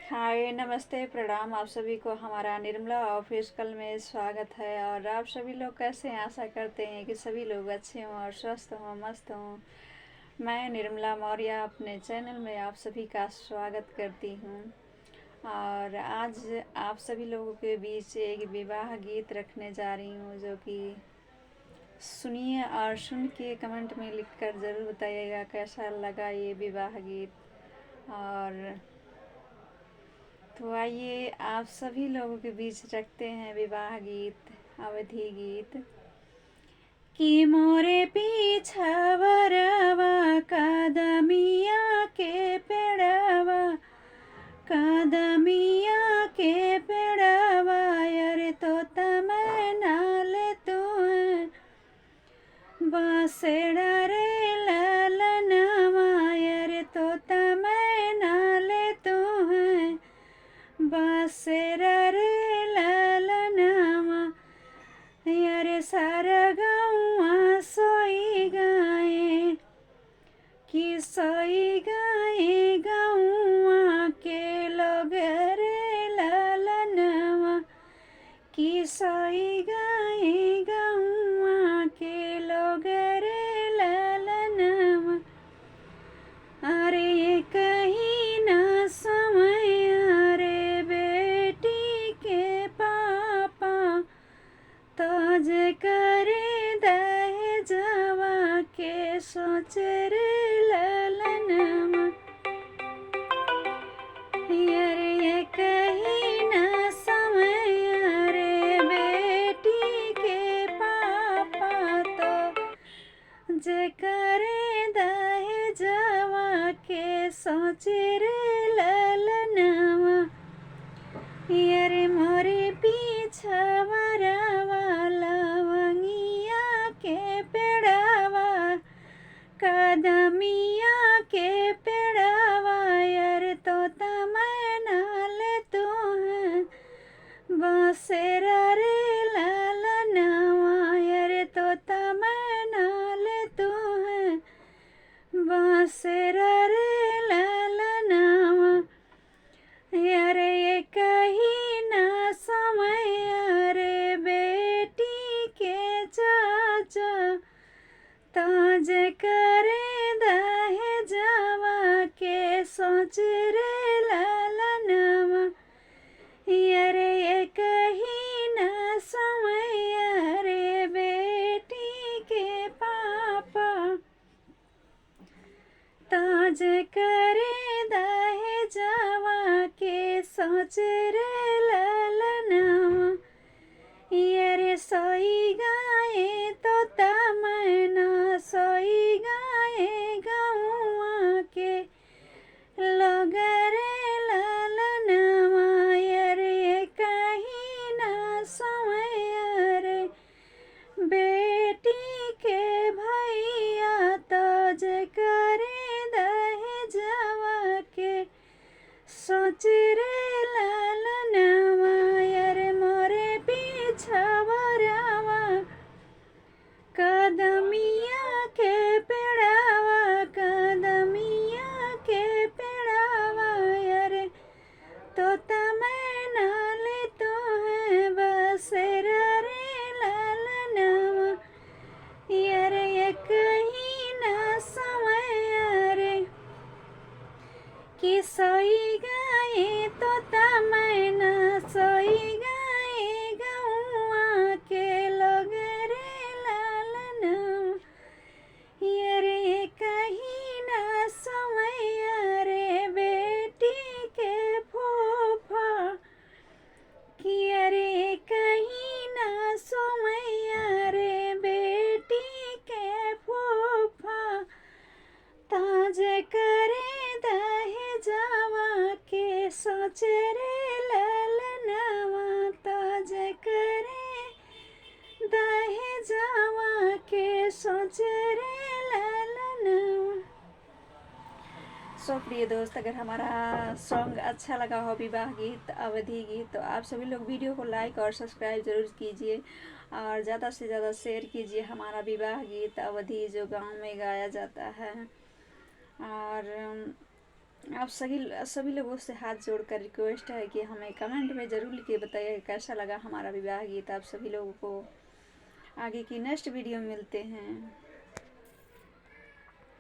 हाय, नमस्ते, प्रणाम। आप सभी को हमारा निर्मला ऑफिशियल में स्वागत है। और आप सभी लोग कैसे हैं? आशा करते हैं कि सभी लोग अच्छे हों और स्वस्थ हों, मस्त हों। मैं निर्मला मौर्य अपने चैनल में आप सभी का स्वागत करती हूँ। और आज आप सभी लोगों के बीच एक विवाह गीत रखने जा रही हूँ, जो कि सुनिए और सुन के कमेंट में लिखकर ज़रूर बताइएगा कैसा लगा ये विवाह गीत। और तो आइए आप सभी लोगों के बीच रखते हैं विवाह गीत, अवधि गीत। कि मोरे पीछवरवा कदमिया के पेड़वा, कदमिया के पेड़वा, अरे तो तमै नाले तू बासेड़ा रे ललनवा, अरे तो तमै नाले तू बासेरा रे ललनवा, अरे सारा गौआ सोई गाए, कि सोई गाए गौआ के लोग रे ललनवा, कि सोई गाए गौआ के लोग रे ललनवा। अरे ये कहीं ना समय, अरे बेटी के पापा ताज करे दहेजवा के सोच रे ललनवा। अरे ये कहीं ना समय, अरे बेटी के पापा तो जे करे दहेजवा के सोच रे ललनवा। अरे मोरे पीछवरवा लवंगिया के पेड़वा, कदमिया के पेड़वा, अरे तो तमै नाले तू बासेरा रे ललनवा, अरे तो तमै नाले तू बासेरा रे ललनवा। अरे ये कहीं ना समय, अरे बेटी के चाचा ताज करे दहेजवा के सोच रे ललनवा। अरे ये कहीं ना समय, अरे बेटी के पापा ताज करे दहेजवा के सोच रे ललनवा। अरे सोई गाए तो तमै ना सोई गाए गौआ के लोग रे ललनवा। अरे कहीं ना समय, अरे बेटी के भैया ताज करे दहेजवा के सोच रे ललनवा। अरे मोरे पीछवरवा कदमिया के पेड़वा, कदमिया के पेड़वा, अरे तो तमै नाले तू बसेरा रे ललनवा। अरे ये कहीं ना समय, अरे कि सोई गाए तो तमै ना सोई गाए गौआ के लोग रे ललनवा। अरे कहीं ना समय, अरे बेटी के फूफा, कि अरे कहीं ना समय, अरे बेटी के फूफा ताज करे दहेजवा के सोच रे ललनवा, ताज करे दहेजवा के सोच रे ललनवा। सो प्रिय दोस्त, अगर हमारा सॉन्ग अच्छा लगा हो, विवाह गीत, अवधि गीत, तो आप सभी लोग वीडियो को लाइक और सब्सक्राइब ज़रूर कीजिए और ज़्यादा से ज़्यादा शेयर कीजिए हमारा विवाह गीत, अवधि जो गांव में गाया जाता है। और आप सभी लोगों से हाथ जोड़कर रिक्वेस्ट है कि हमें कमेंट में ज़रूर लिख के बताइए कैसा लगा हमारा विवाह गीत। आप सभी लोगों को आगे की नेक्स्ट वीडियो में मिलते हैं।